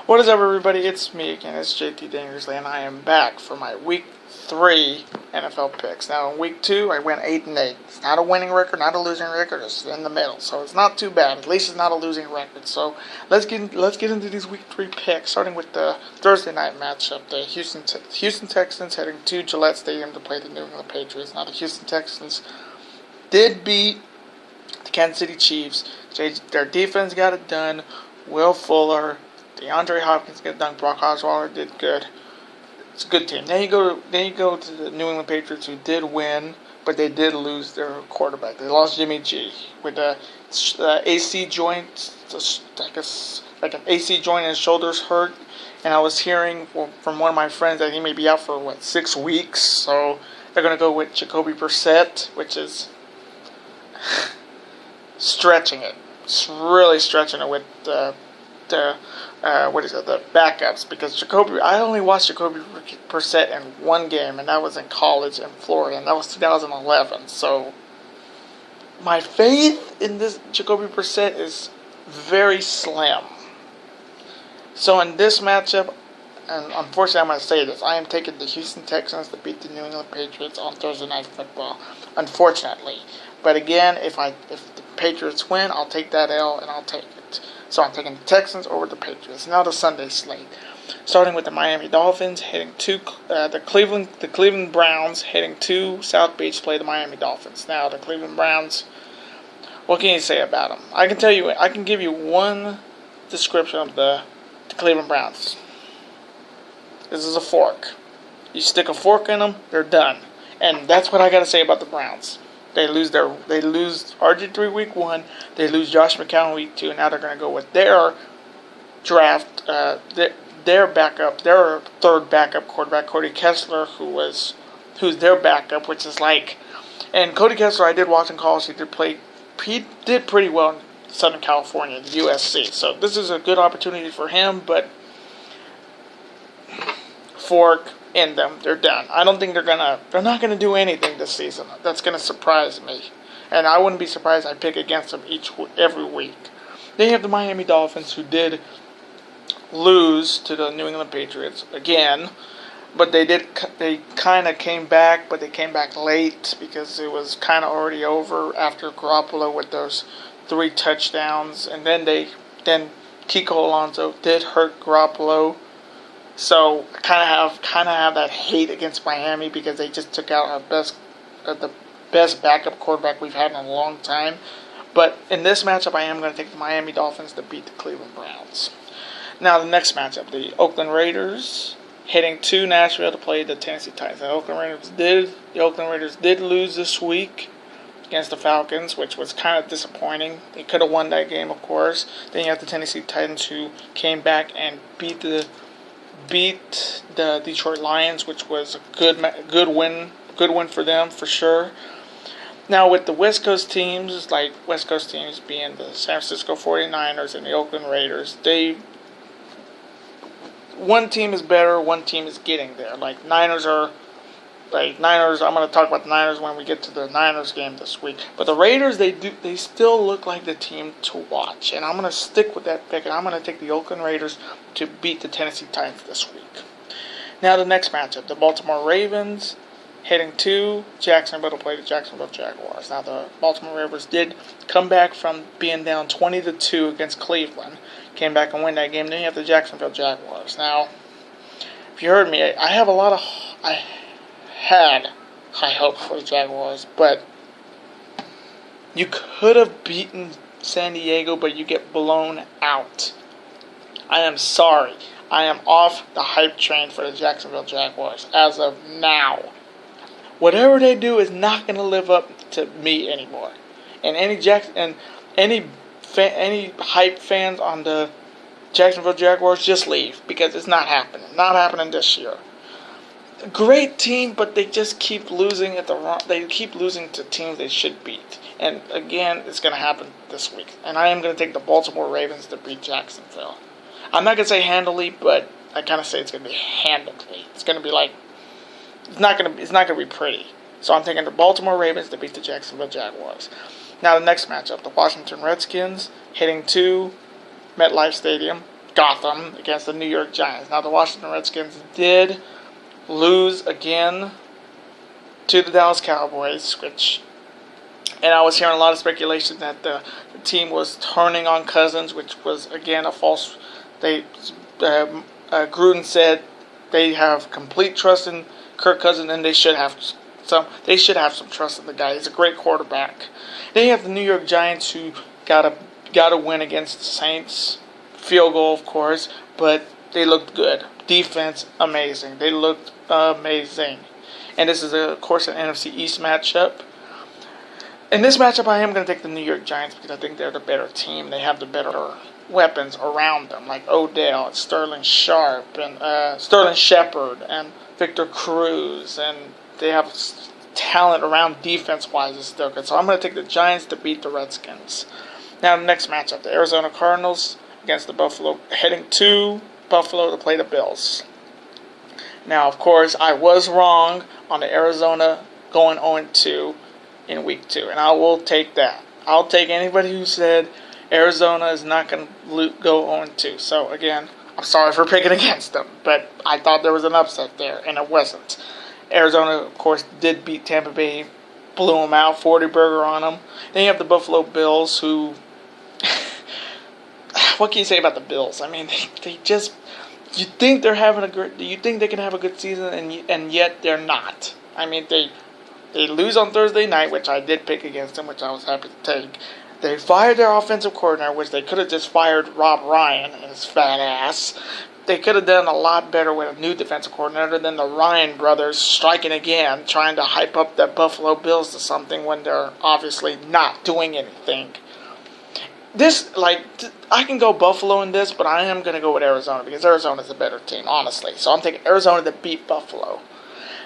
What is up, everybody? It's me again. It's JT Dangerously, and I am back for my Week 3 NFL picks. Now, in Week 2, I went 8-8. It's not a winning record, not a losing record. It's in the middle, so it's not too bad. At least it's not a losing record. So let's get into these Week 3 picks, starting with the Thursday night matchup. The Houston Texans heading to Gillette Stadium to play the New England Patriots. Now, the Houston Texans did beat the Kansas City Chiefs. Their defense got it done. Will Fuller, DeAndre Hopkins got it done. Brock Osweiler did good. It's a good team. Then you go to the New England Patriots, who did win, but they did lose their quarterback. They lost Jimmy G with the AC joint, like an AC joint in his shoulders hurt. And I was hearing from one of my friends that he may be out for 6 weeks. So they're gonna go with Jacoby Brissett, which is stretching it. It's really stretching it with the backups, because I only watched Jacoby Brissett in one game, and that was in college in Florida, and that was 2011. So my faith in this Jacoby Brissett is very slim. So in this matchup, and unfortunately I'm going to say this, I am taking the Houston Texans to beat the New England Patriots on Thursday Night Football. Unfortunately. But again, if the Patriots win, I'll take that L and I'll take it. So I'm taking the Texans over the Patriots. Now the Sunday slate, starting with the Miami Dolphins heading to the Cleveland Browns heading to South Beach to play the Miami Dolphins. Now the Cleveland Browns, what can you say about them? I can give you one description of the Cleveland Browns. This is a fork. You stick a fork in them, they're done. And that's what I got to say about the Browns. They lose RG3 week 1. They lose Josh McCown week 2. And now they're going to go with their draft, their backup, their third backup quarterback, Cody Kessler, who's their backup, which is like. And Cody Kessler, I did watch in college. He did pretty well in Southern California, the USC. So this is a good opportunity for him, but fork in them, they're done. I don't think they're not gonna do anything this season that's gonna surprise me, and I wouldn't be surprised I pick against them every week. Then you have the Miami Dolphins, who did lose to the New England Patriots again, but they kind of came back, but they came back late because it was kind of already over after Garoppolo with those 3 touchdowns, and then Kiko Alonso did hurt Garoppolo. So kind of have that hate against Miami because they just took out the best backup quarterback we've had in a long time. But in this matchup, I am going to take the Miami Dolphins to beat the Cleveland Browns. Now the next matchup, the Oakland Raiders heading to Nashville to play the Tennessee Titans. The Oakland Raiders did lose this week against the Falcons, which was kind of disappointing. They could have won that game, of course. Then you have the Tennessee Titans, who came back and beat the Detroit Lions, which was a good win for them for sure. Now with the West Coast teams, like West Coast teams being the San Francisco 49ers and the Oakland Raiders, one team is better, one team is getting there. Niners, I'm going to talk about the Niners when we get to the Niners game this week. But the Raiders, they still look like the team to watch. And I'm going to stick with that pick, and I'm going to take the Oakland Raiders to beat the Tennessee Titans this week. Now the next matchup, the Baltimore Ravens heading to Jacksonville to play the Jacksonville Jaguars. Now the Baltimore Ravens did come back from being down 20-2 against Cleveland. Came back and win that game. Then you have the Jacksonville Jaguars. Now, if you heard me, I had high hopes for the Jaguars, but you could have beaten San Diego, but you get blown out. I am sorry. I am off the hype train for the Jacksonville Jaguars as of now. Whatever they do is not going to live up to me anymore. And any hype fans on the Jacksonville Jaguars, just leave, because it's not happening. Not happening this year. Great team, but they just keep losing they keep losing to teams they should beat. And again, it's going to happen this week. And I am going to take the Baltimore Ravens to beat Jacksonville. I'm not going to say handily, but I kind of say it's going to be handily. It's going to be it's not going to be pretty. So I'm taking the Baltimore Ravens to beat the Jacksonville Jaguars. Now the next matchup, the Washington Redskins heading to MetLife Stadium Gotham against the New York Giants. Now, the Washington Redskins did lose again to the Dallas Cowboys, and I was hearing a lot of speculation that the team was turning on Cousins, which was again a false. Gruden said they have complete trust in Kirk Cousins, and they should have some. They should have some trust in the guy. He's a great quarterback. Then you have the New York Giants, who got a win against the Saints. Field goal, of course, but they looked good. Defense, amazing. They looked amazing. And this is, of course, an NFC East matchup. In this matchup, I am going to take the New York Giants because I think they're the better team. They have the better weapons around them, like Odell and Sterling Sharp and Sterling Shepard and Victor Cruz, and they have talent around defense-wise is still good. So I'm going to take the Giants to beat the Redskins. Now, the next matchup, the Arizona Cardinals against the Buffalo, heading to Buffalo to play the Bills. Now, of course, I was wrong on the Arizona going 0-2 in Week 2, and I will take that. I'll take anybody who said Arizona is not going to go 0-2. So, again, I'm sorry for picking against them, but I thought there was an upset there, and it wasn't. Arizona, of course, did beat Tampa Bay, blew them out, 40-burger on them. Then you have the Buffalo Bills, who... what can you say about the Bills? I mean, they just... You think they're having a good... You think they can have a good season, and yet they're not. I mean, they lose on Thursday night, which I did pick against them, which I was happy to take. They fired their offensive coordinator, which they could have just fired Rob Ryan and his fat ass. They could have done a lot better with a new defensive coordinator than the Ryan brothers striking again, trying to hype up the Buffalo Bills to something when they're obviously not doing anything. I can go Buffalo in this, but I am going to go with Arizona because Arizona's a better team, honestly. So I'm taking Arizona to beat Buffalo.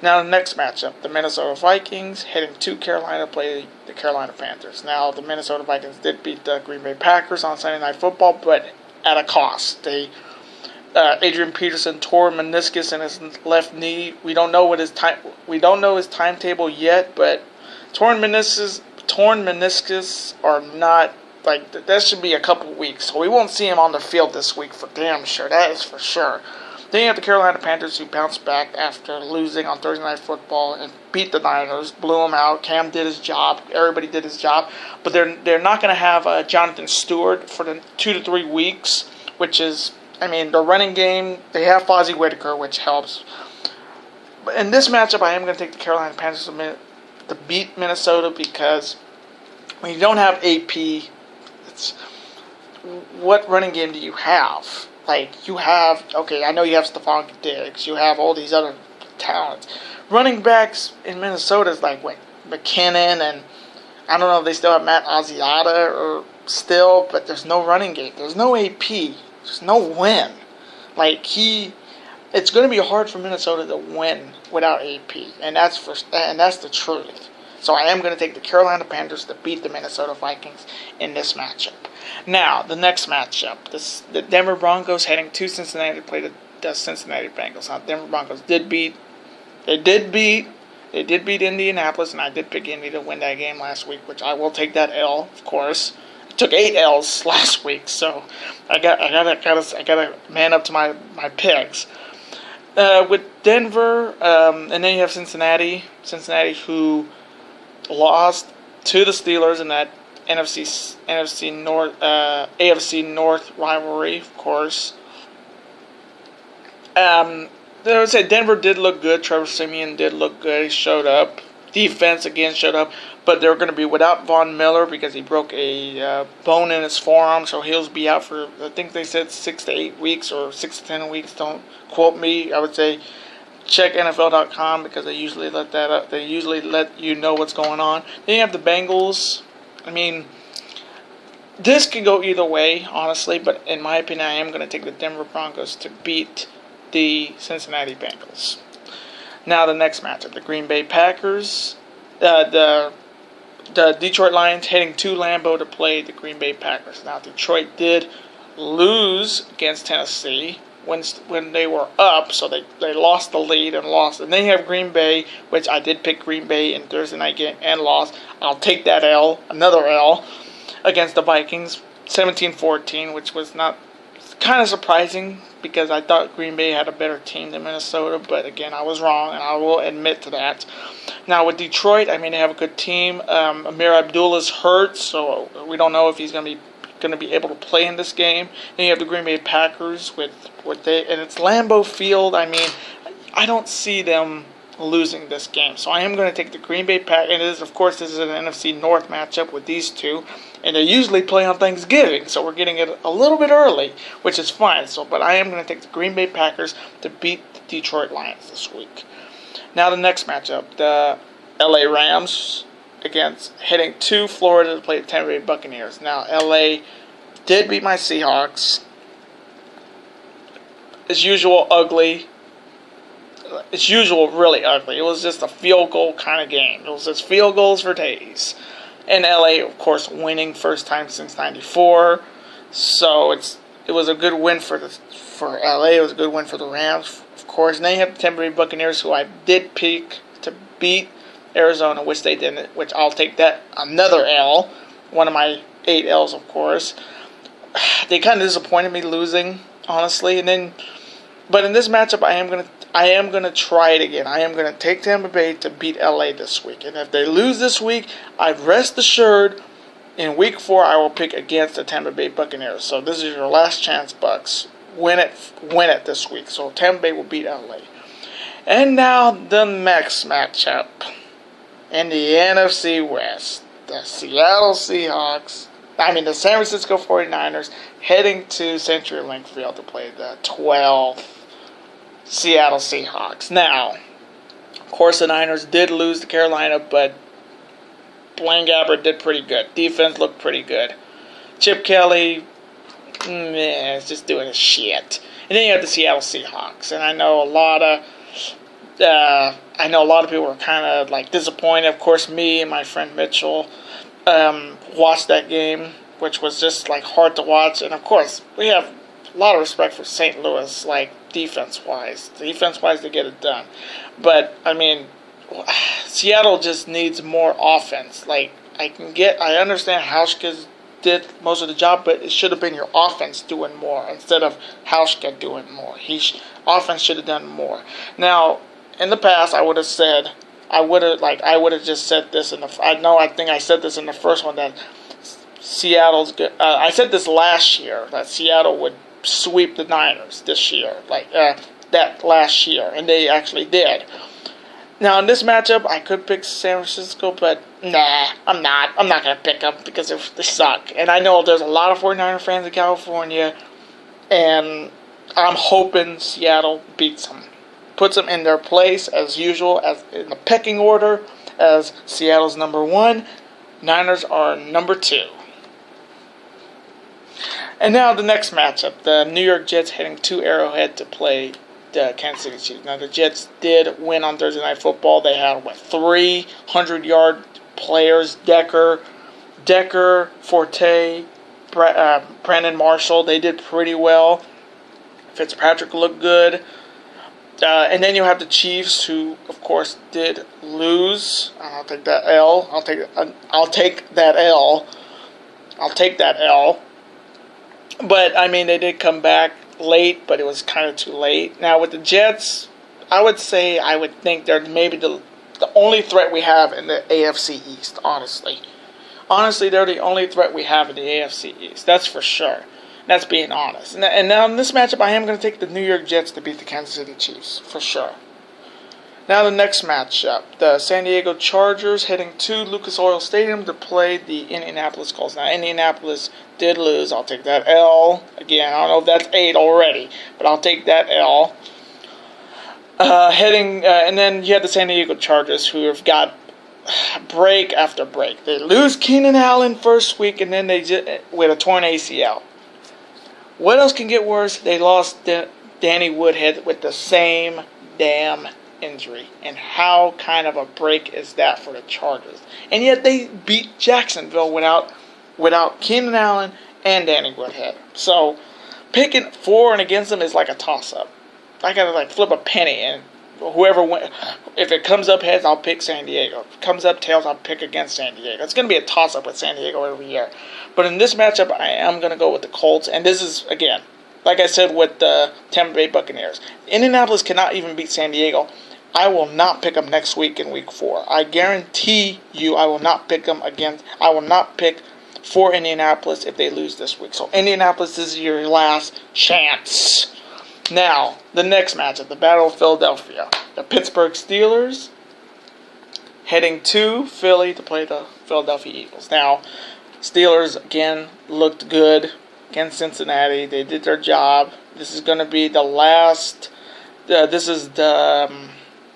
Now, the next matchup, the Minnesota Vikings heading to Carolina to play the Carolina Panthers. Now, the Minnesota Vikings did beat the Green Bay Packers on Sunday Night Football, but at a cost. Adrian Peterson tore meniscus in his left knee. We don't know his timetable yet, but torn meniscus are not. That should be a couple weeks, so we won't see him on the field this week for damn sure. That is for sure. Then you have the Carolina Panthers, who bounced back after losing on Thursday Night Football and beat the Niners, blew them out. Cam did his job. Everybody did his job. But they're not going to have Jonathan Stewart for the 2 to 3 weeks, which is, I mean, the running game, they have Fozzie Whitaker, which helps. But in this matchup, I am going to take the Carolina Panthers to beat Minnesota because when you don't have AP, what running game do you have? You have, okay, I know you have Stephon Diggs, you have all these other talents. Running backs in Minnesota is McKinnon, and I don't know if they still have Matt Asiata or still, but there's no running game. There's no AP. There's no win. It's going to be hard for Minnesota to win without AP, and that's the truth. So I am going to take the Carolina Panthers to beat the Minnesota Vikings in this matchup. Now, the next matchup, the Denver Broncos heading to Cincinnati to play the Cincinnati Bengals. Now, the Denver Broncos did beat Indianapolis, and I did pick Indy to win that game last week, which I will take that L, of course. I took 8 L's last week, so I gotta man up to my picks. With Denver, and then you have Cincinnati who lost to the Steelers in that AFC North rivalry, of course. I would say Denver did look good. Trevor Siemian did look good. He showed up. Defense again showed up, but they're going to be without Von Miller because he broke a bone in his forearm, so he'll be out for, I think they said 6 to 8 weeks or 6 to 10 weeks. Don't quote me. I would say check NFL.com because they usually let that up. They usually let you know what's going on. Then you have the Bengals. I mean, this could go either way, honestly, but in my opinion, I am going to take the Denver Broncos to beat the Cincinnati Bengals. Now the next matchup, the Green Bay Packers, the Detroit Lions heading to Lambeau to play the Green Bay Packers. Now Detroit did lose against Tennessee when they were up, so they lost the lead and lost. And then you have Green Bay, which I did pick Green Bay in Thursday night game and lost. I'll take that L, another L, against the Vikings, 17-14, which was not kind of surprising because I thought Green Bay had a better team than Minnesota, but again, I was wrong, and I will admit to that. Now with Detroit, I mean, they have a good team. Amir Abdullah's hurt, so we don't know if he's going to be able to play in this game. Then you have the Green Bay Packers and it's Lambeau Field. I mean, I don't see them losing this game, so I am going to take the Green Bay Packers. And this is an NFC North matchup with these two, and they usually play on Thanksgiving, so we're getting it a little bit early, which is fine. But I am going to take the Green Bay Packers to beat the Detroit Lions this week. Now the next matchup, the LA Rams heading to Florida to play the Tampa Bay Buccaneers. Now LA did beat my Seahawks. As usual, ugly. As usual, really ugly. It was just a field goal kind of game. It was just field goals for days. And LA, of course, winning first time since '94. So it was a good win for LA. It was a good win for the Rams, of course. And then you have the Tampa Bay Buccaneers, who I did pick to beat Arizona, which they didn't. Which I'll take that another L. One of my 8 L's, of course. They kind of disappointed me losing, honestly. But in this matchup, I am gonna try it again. I am gonna take Tampa Bay to beat LA this week. And if they lose this week, I'd rest assured in week 4 I will pick against the Tampa Bay Buccaneers. So this is your last chance, Bucks. Win it this week. So Tampa Bay will beat LA. And now the next matchup in the NFC West, the San Francisco 49ers heading to CenturyLink Field to play the 12th Seattle Seahawks. Now, of course, the Niners did lose to Carolina, but Blaine Gabbert did pretty good. Defense looked pretty good. Chip Kelly, is just doing his shit. And then you have the Seattle Seahawks, and I know a lot of people were kind of like disappointed. Of course, me and my friend Mitchell watched that game, which was just like hard to watch. And of course, we have a lot of respect for St. Louis, like defense-wise. Defense-wise, they get it done. But I mean, Seattle just needs more offense. Like I understand Hauschka did most of the job, but it should have been your offense doing more instead of Hauschka doing more. Offense should have done more. Now, in the past, I would have just said this I think I said this in the first one, that Seattle's good. I said this last year, that Seattle would sweep the Niners this year, that last year, and they actually did. Now in this matchup, I could pick San Francisco, but nah, I'm not. I'm not gonna pick them because they suck. And I know there's a lot of 49er fans in California, and I'm hoping Seattle beats them. Puts them in their place as usual, as in the pecking order, as Seattle's number 1, Niners are number 2. And now the next matchup, the New York Jets heading to Arrowhead to play the Kansas City Chiefs. Now the Jets did win on Thursday Night Football. They had 300-yard players: Decker, Forte, Brandon Marshall. They did pretty well. Fitzpatrick looked good. And then you have the Chiefs, who, of course, did lose. I'll take that L. I'll take that L. But, I mean, they did come back late, but it was kind of too late. Now, with the Jets, I would think they're maybe the only threat we have in the AFC East, honestly. Honestly, they're the only threat we have in the AFC East. That's for sure. That's being honest. And now in this matchup, I am going to take the New York Jets to beat the Kansas City Chiefs, for sure. Now the next matchup, the San Diego Chargers heading to Lucas Oil Stadium to play the Indianapolis Colts. Now Indianapolis did lose. I'll take that L. Again, I don't know if that's 8 already, but I'll take that L. And then you have the San Diego Chargers, who have got break after break. They lose Keenan Allen first week, and then with a torn ACL. What else can get worse? They lost Danny Woodhead with the same damn injury. And how kind of a break is that for the Chargers? And yet they beat Jacksonville without Keenan Allen and Danny Woodhead. So picking for and against them is like a toss-up. I gotta flip a penny, and whoever wins, if it comes up heads, I'll pick San Diego. If it comes up tails, I'll pick against San Diego. It's going to be a toss-up with San Diego every year. But in this matchup, I am going to go with the Colts. And this is, again, like I said with the Tampa Bay Buccaneers. Indianapolis cannot even beat San Diego. I will not pick them next week in Week 4. I guarantee you I will not pick them again. I will not pick for Indianapolis if they lose this week. So Indianapolis, this is your last chance. Now, the next matchup, the Battle of Philadelphia. The Pittsburgh Steelers heading to Philly to play the Philadelphia Eagles. Now, Steelers, again, looked good against Cincinnati. They did their job. This is going to be the last...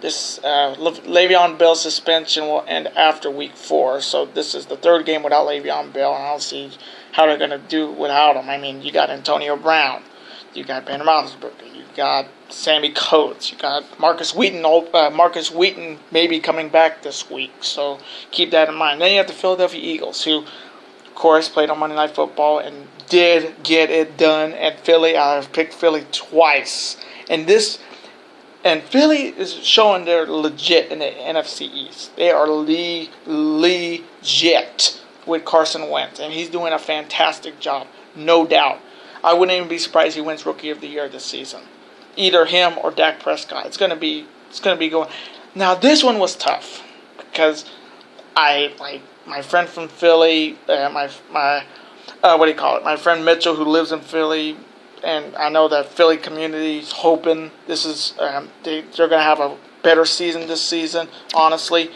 Le'Veon Bell suspension will end after Week 4. So this is the third game without Le'Veon Bell, and I don't see how they're going to do without him. I mean, you got Antonio Brown. You got Ben Roethlisberger. You got Sammy Coates. You got Marcus Wheaton. Marcus Wheaton may be coming back this week, so keep that in mind. Then you have the Philadelphia Eagles, who, of course, played on Monday Night Football and did get it done at Philly. I've picked Philly twice, and Philly is showing they're legit in the NFC East. They are legit with Carson Wentz, and he's doing a fantastic job, no doubt. I wouldn't even be surprised he wins Rookie of the Year this season. Either him or Dak Prescott. It's gonna be going. Now this one was tough because my friend from Philly, my friend Mitchell, who lives in Philly, and I know that Philly community is hoping this is they're gonna have a better season this season, honestly.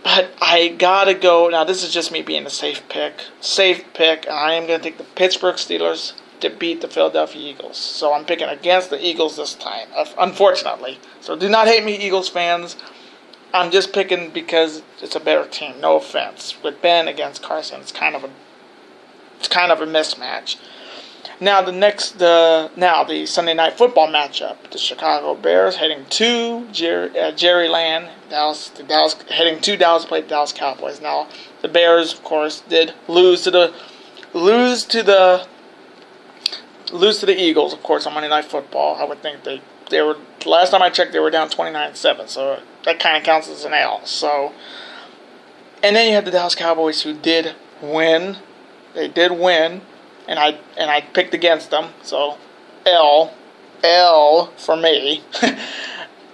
But I gotta go. Now this is just me being a safe pick. And I am gonna take the Pittsburgh Steelers to beat the Philadelphia Eagles. So I'm picking against the Eagles this time, unfortunately. So do not hate me, Eagles fans. I'm just picking because it's a better team. No offense. With Ben against Carson, it's kind of a mismatch. Now the Sunday Night Football matchup: the Chicago Bears heading to Jerry Land, heading to Dallas to play the Dallas Cowboys. Now the Bears, of course, did lose to the Eagles, of course, on Monday Night Football. I would think they were, last time I checked, they were down 29-7, so that kind of counts as an L. So, and then you had the Dallas Cowboys, who did win. They did win, and I picked against them. So, L for me.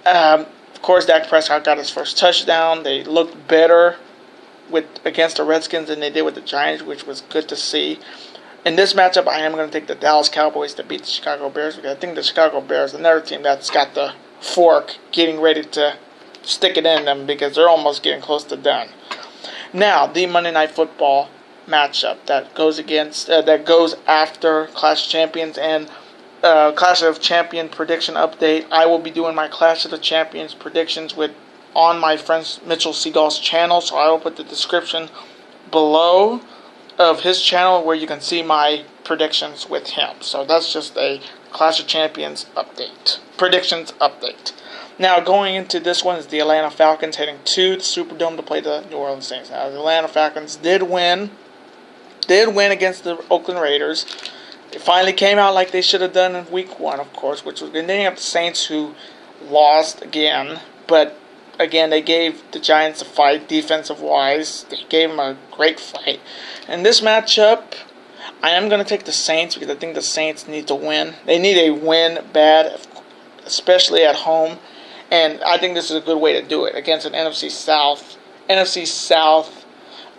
Of course, Dak Prescott got his first touchdown. They looked better against the Redskins than they did with the Giants, which was good to see. In this matchup, I am going to take the Dallas Cowboys to beat the Chicago Bears, because I think the Chicago Bears, another team that's got the fork getting ready to stick it in them, because they're almost getting close to done. Now, the Monday Night Football matchup that goes after Clash of Champions and Clash of Champion prediction update. I will be doing my Clash of the Champions predictions on my friend Mitchell Seagal's channel, so I will put the description below of his channel where you can see my predictions with him. So that's just a Clash of Champions predictions update. Now going into this one is the Atlanta Falcons heading to the Superdome to play the New Orleans Saints. Now the Atlanta Falcons did win against the Oakland Raiders. It finally came out like they should have done in Week 1, of course, and then you have the Saints, who lost again, but again, they gave the Giants a fight, defensive-wise. They gave them a great fight. In this matchup, I am going to take the Saints, because I think the Saints need to win. They need a win bad, especially at home. And I think this is a good way to do it against an NFC South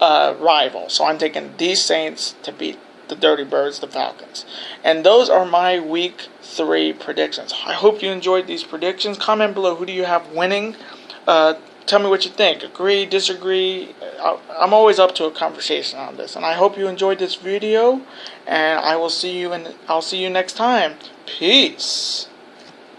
rival. So I'm taking these Saints to beat the Dirty Birds, the Falcons. And those are my Week 3 predictions. I hope you enjoyed these predictions. Comment below, who do you have winning? Tell me what you think. Agree, disagree. I'm always up to a conversation on this. And I hope you enjoyed this video. And I'll see you next time. Peace.